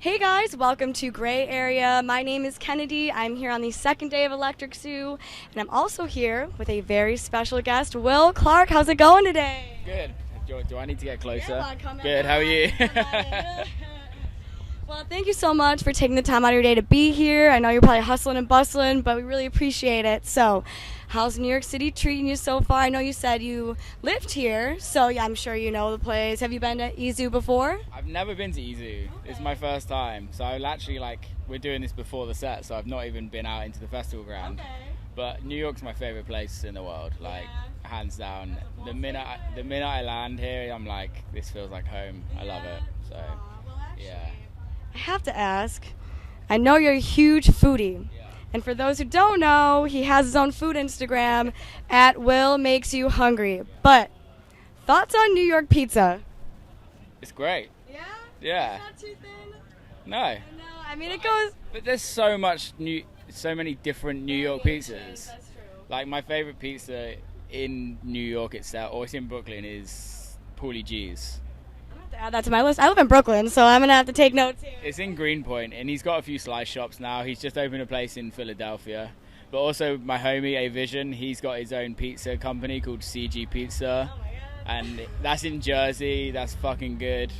Hey guys, welcome to Gray Area. My name is Kennedy. I'm here on the second day of Electric Zoo, and I'm also here with a very special guest, Will Clarke. How's it going today? Good. Do I need to get closer? Yeah, come Good. How are you? Well, thank you so much for taking the time out of your day to be here. I know you're probably hustling and bustling, but we really appreciate it. So, how's New York City treating you so far? I know you said you lived here, so yeah, I'm sure you know the place. Have you been to ezoo before? I've never been to ezoo. It's my first time. So I'll actually we're doing this before the set, so I've not even been out into the festival ground. Okay. But New York's my favorite place in the world, hands down. The minute I land here, I'm like, this feels like home. I love it. So, yeah. I have to ask, I know you're a huge foodie. Yeah. And for those who don't know, he has his own food Instagram at Will Makes You Hungry. But thoughts on New York pizza? It's great. Yeah? Yeah. It's not too thin? No. No, I mean it goes. But there's so many different New York pizzas. That's true. Like my favorite pizza in New York itself, or it's in Brooklyn, is Paulie G's. I'm gonna have to add that to my list. I live in Brooklyn, so I'm gonna have to take notes here. It's in Greenpoint, and he's got a few slice shops now. He's just opened a place in Philadelphia. But also my homie, A Vision, he's got his own pizza company called CG Pizza. Oh my God. And that's in Jersey. That's fucking good.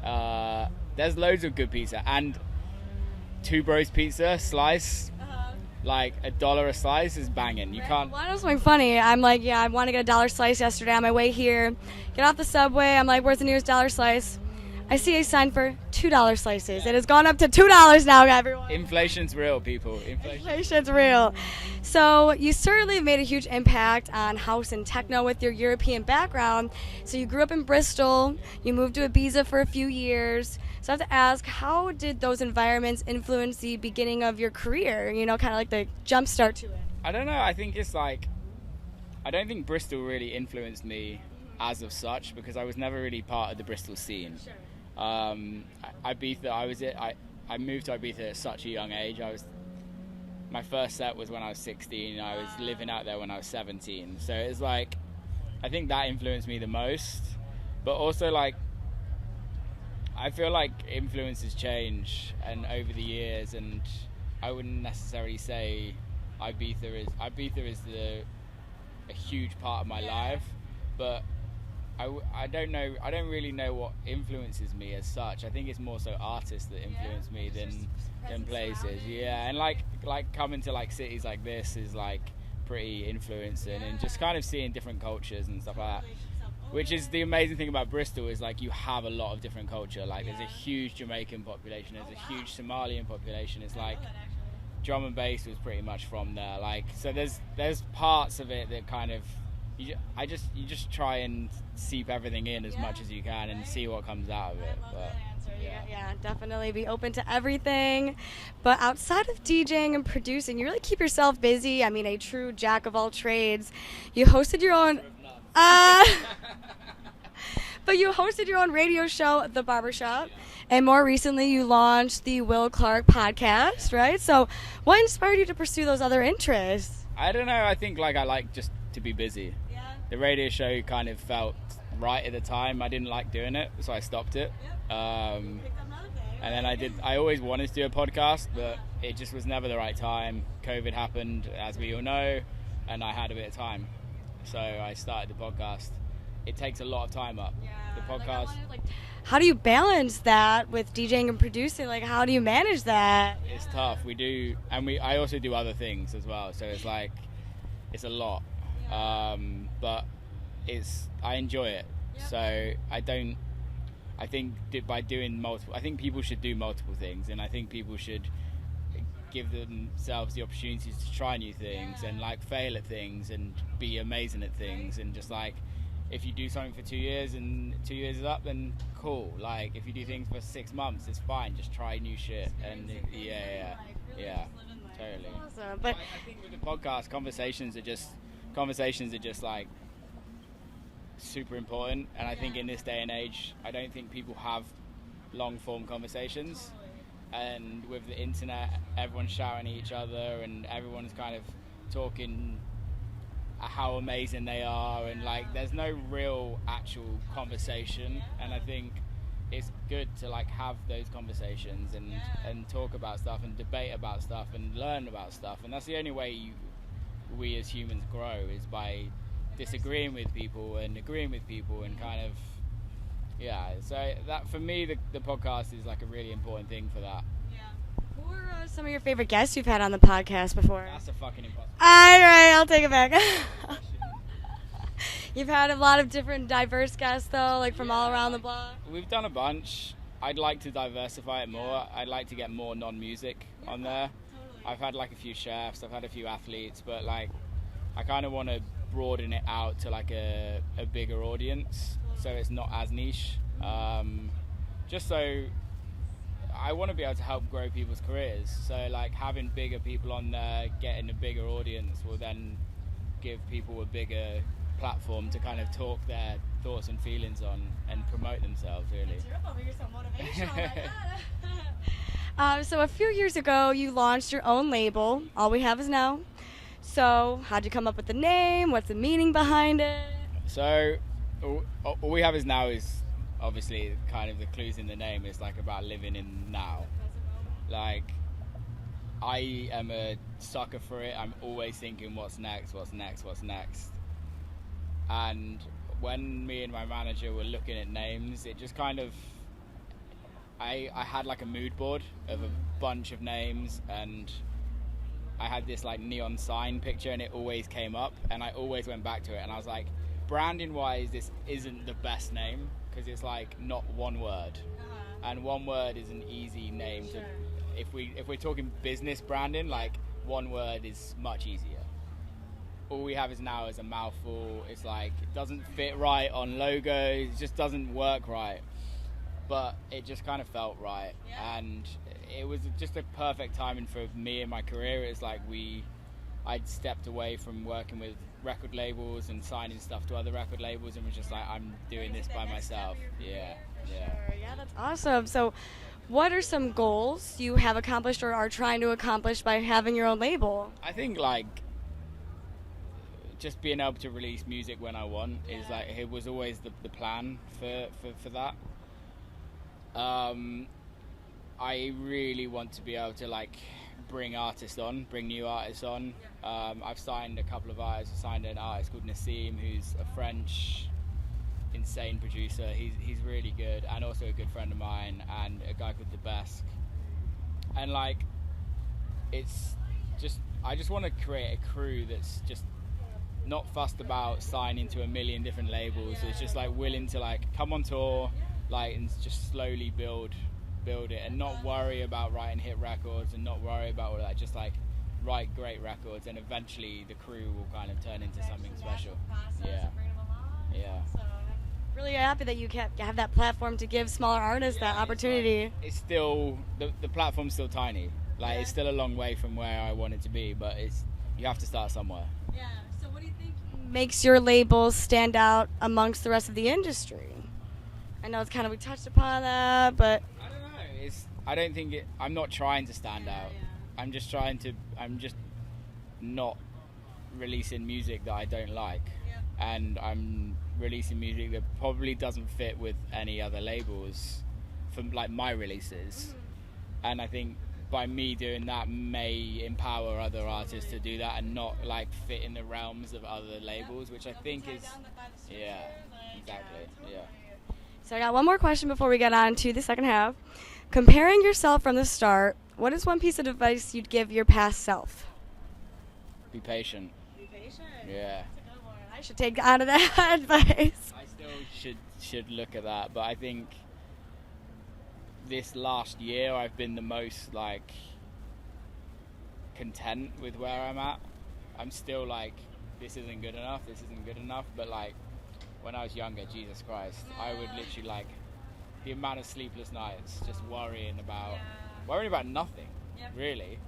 There's loads of good pizza. And Two Bros Pizza slice, like $1 a slice is banging. You can't. Well, I know something funny. I'm like, yeah, I want to get a dollar slice yesterday on my way here. Get off the subway. I'm like, where's the nearest dollar slice? I see a sign for $2 slices. It has gone up to $2 now, everyone. Inflation's real, people. Inflation's real. So you certainly have made a huge impact on house and techno with your European background. So you grew up in Bristol. You moved to Ibiza for a few years. So I have to ask, how did those environments influence the beginning of your career? You know, kind of like the jump start to it. I don't know. I think it's I don't think Bristol really influenced me as of such, because I was never really part of the Bristol scene. Sure. Ibiza, I moved to Ibiza at such a young age. My first set was when I was 16. I was living out there when I was 17. So it's I think that influenced me the most. But also I feel like influences change and over the years, and I wouldn't necessarily say Ibiza is a huge part of my life, but I don't know. I don't really know what influences me as such. I think it's more so artists that influence me than places. Yeah, and coming to cities like this is pretty influencing, and just kind of seeing different cultures and stuff like that. Which is the amazing thing about Bristol is you have a lot of different culture. There's a huge Jamaican population. There's a huge Somalian population. It's drum and bass was pretty much from there. So there's parts of it that kind of. You just try and seep everything in as much as you can and see what comes out of it. But, yeah, definitely be open to everything. But outside of DJing and producing, you really keep yourself busy. I mean, a true jack of all trades. You hosted your own. But you hosted your own radio show, The Barbershop, and more recently you launched the Will Clarke podcast, right? So, what inspired you to pursue those other interests? I don't know. I think I like just to be busy. The radio show kind of felt right at the time. I didn't like doing it, so I stopped it. And then I always wanted to do a podcast, but it just was never the right time. COVID happened, as we all know, and I had a bit of time. So I started the podcast. It takes a lot of time up. The podcast. How do you balance that with DJing and producing? How do you manage that? It's tough. We do, and I also do other things as well. So it's it's a lot. But I enjoy it. So I think by doing multiple, I think people should do multiple things, and I think people should give themselves the opportunities to try new things and fail at things and be amazing at things, and just if you do something for 2 years and 2 years is up, then cool. If you do things for 6 months, it's fine. Just try new shit. And yeah, totally. Awesome. But I think with the podcast, conversations are just super important, and I think in this day and age I don't think people have long form conversations, and with the internet everyone's shouting at each other and everyone's kind of talking how amazing they are, and there's no real actual conversation. And I think it's good to like have those conversations and talk about stuff and debate about stuff and learn about stuff, and that's the only way we as humans grow, is by disagreeing with people and agreeing with people, and kind of so that for me the podcast is like a really important thing for that. Who are some of your favorite guests you've had on the podcast before? That's a fucking impossible. All right, I'll take it back. You've had a lot of different diverse guests though, like from all around the block. We've done a bunch. I'd like to diversify it more. I'd like to get more non-music on there. Totally. I've had like a few chefs, I've had a few athletes, but like I kind of want to broaden it out to like a bigger audience, so it's not as niche. Just so I want to be able to help grow people's careers. So like having bigger people on there, getting a bigger audience will then give people a bigger platform to kind of talk their thoughts and feelings on and promote themselves, really. You're so motivational. So a few years ago, you launched your own label, All We Have Is Now. So how'd you come up with the name? What's the meaning behind it? So all we have is now is obviously kind of the clues in the name. It's like about living in now. Like I am a sucker for it. I'm always thinking what's next. And when me and my manager were looking at names, it just kind of I had like a mood board of a bunch of names, and I had this like neon sign picture, and it always came up, and I always went back to it, and I was like, branding wise, this isn't the best name because it's like not one word, and one word is an easy name to. If we're talking business branding, like one word is much easier. All we have is now is a mouthful. It's like it doesn't fit right on logos. It just doesn't work right. But it just kind of felt right, and it was just a perfect timing for me in my career. It's like I'd stepped away from working with record labels and signing stuff to other record labels, and was just like, I'm doing this by myself. Yeah. Yeah, that's awesome. So, what are some goals you have accomplished or are trying to accomplish by having your own label? I think like just being able to release music when I want is like, it was always the plan for that. I really want to be able to like bring new artists on. I've signed a couple of artists. I signed an artist called Nassim, who's a French insane producer. He's really good, and also a good friend of mine, and a guy called The Besk. And like, it's just, I just want to create a crew that's just not fussed about signing to a million different labels. It's just like willing to like come on tour, like, and just slowly build it, and not worry about writing hit records, and not worry about all that. Just like write great records, and eventually the crew will kind of turn into something special. Yeah. So I'm really happy that you have that platform to give smaller artists that opportunity. It's still the platform's still tiny. Like it's still a long way from where I want it to be, but you have to start somewhere. Yeah. So what do you think makes your label stand out amongst the rest of the industry? I know it's kind of, we touched upon that, but I don't know. I'm not trying to stand out. Yeah. I'm just not releasing music that I don't like. Yep. And I'm releasing music that probably doesn't fit with any other labels from like my releases. And I think by me doing that may empower other artists to do that, and not like fit in the realms of other labels, which I think is exactly. So I got one more question before we get on to the second half. Comparing yourself from the start, what is one piece of advice you'd give your past self? Be patient. Be patient? Yeah. That's a good one. I should take out of that advice. I still should look at that, but I think this last year I've been the most like content with where I'm at. I'm still like, this isn't good enough, but like when I was younger, Jesus Christ, I would literally like the amount of sleepless nights just worrying about nothing, really.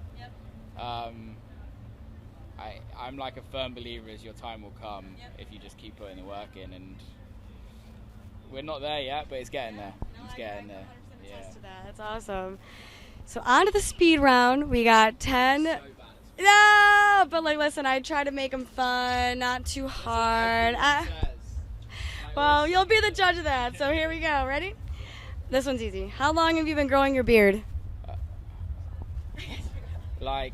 I'm like a firm believer is your time will come if you just keep putting the work in, and we're not there yet, but it's getting there. It's getting there. Yeah. To that. That's awesome. So on to the speed round. We got 10. No, but like, listen, I try to make them fun, not too hard. Well, you'll be the judge of that. So here we go. Ready? This one's easy. How long have you been growing your beard? Like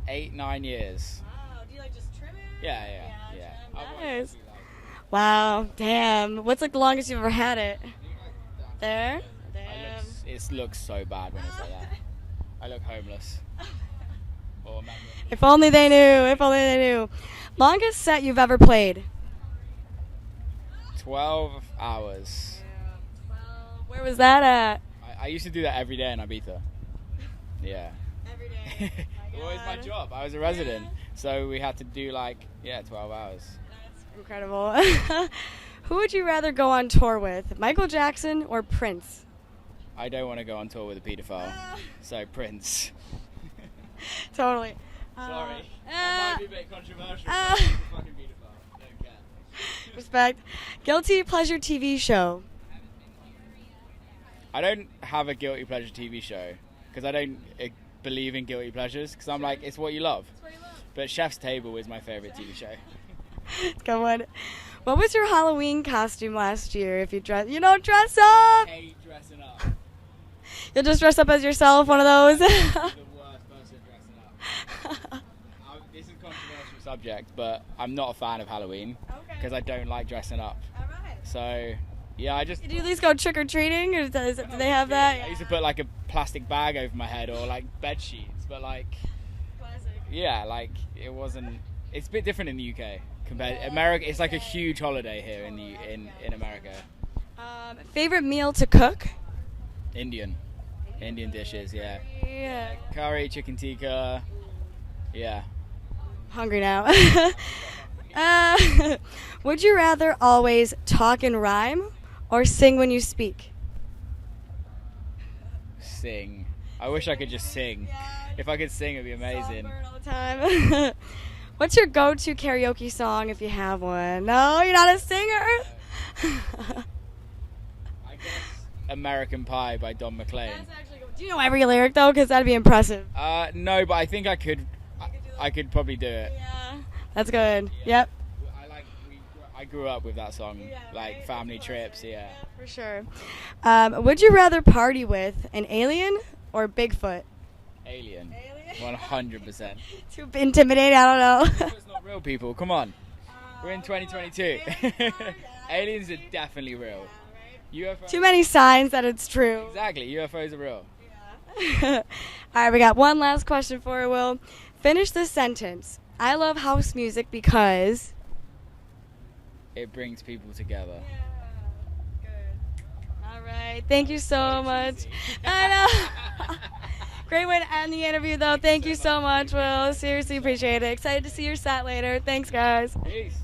8-9 years. Wow, do you like just trim it? Yeah. Nice. Wow, damn. What's like the longest you've ever had it? There? Damn. It looks so bad when it's like that. I look homeless. Or If only they knew. If only they knew. Longest set you've ever played? 12 hours. Yeah, 12. Where was that at? I used to do that every day in Ibiza. Yeah. Every day. It was my job. I was a resident. So we had to do 12 hours. That's incredible. Who would you rather go on tour with, Michael Jackson or Prince? I don't want to go on tour with a paedophile. So Prince. Totally. Sorry. That might be a bit controversial. But he's a fucking paedophile. Don't care. Respect. Guilty pleasure TV show. I don't have a guilty pleasure TV show because I don't believe in guilty pleasures because I'm like, it's what you love. But Chef's Table is my favorite TV show. Good one. What was your Halloween costume last year? If you don't dress up. I hate dressing up. You'll just dress up as yourself, one of those. The worst person dressing up. This is a controversial subject, but I'm not a fan of Halloween because I don't like dressing up. All right. So, yeah, I just... Did you at least go trick-or-treating? Or do they have that? I used to put like a plastic bag over my head or like bed sheets, but yeah, it wasn't... It's a bit different in the UK compared America. It's like a huge holiday here in America. Favorite meal to cook? Indian dishes, yeah. Yeah. Curry, chicken tikka, yeah. Hungry now. Would you rather always talk and rhyme or sing when you speak? Sing. I wish I could just sing. If I could sing, it'd be amazing. Songbird all the time. What's your go-to karaoke song if you have one? No, you're not a singer. I guess American Pie by Don McLean. Do you know every lyric though? Because that'd be impressive. No, but I think I could. I could probably do it. Yeah, that's good. Yep. I grew up with that song, like family trips. Yeah. For sure. Would you rather party with an alien or Bigfoot? Alien. 100%. Too intimidating. I don't know. It's not real, people. Come on. We're in 2022. Aliens are definitely real. UFOs. Too many signs that it's true. Exactly. UFOs are real. All right, we got one last question for you, Will. Finish this sentence. I love house music because... It brings people together. Yeah, good. All right, thank you so much. I know. Great way to end the interview, though. Thank you so much, Will. Seriously appreciate it. Excited to see your set later. Thanks, guys. Peace.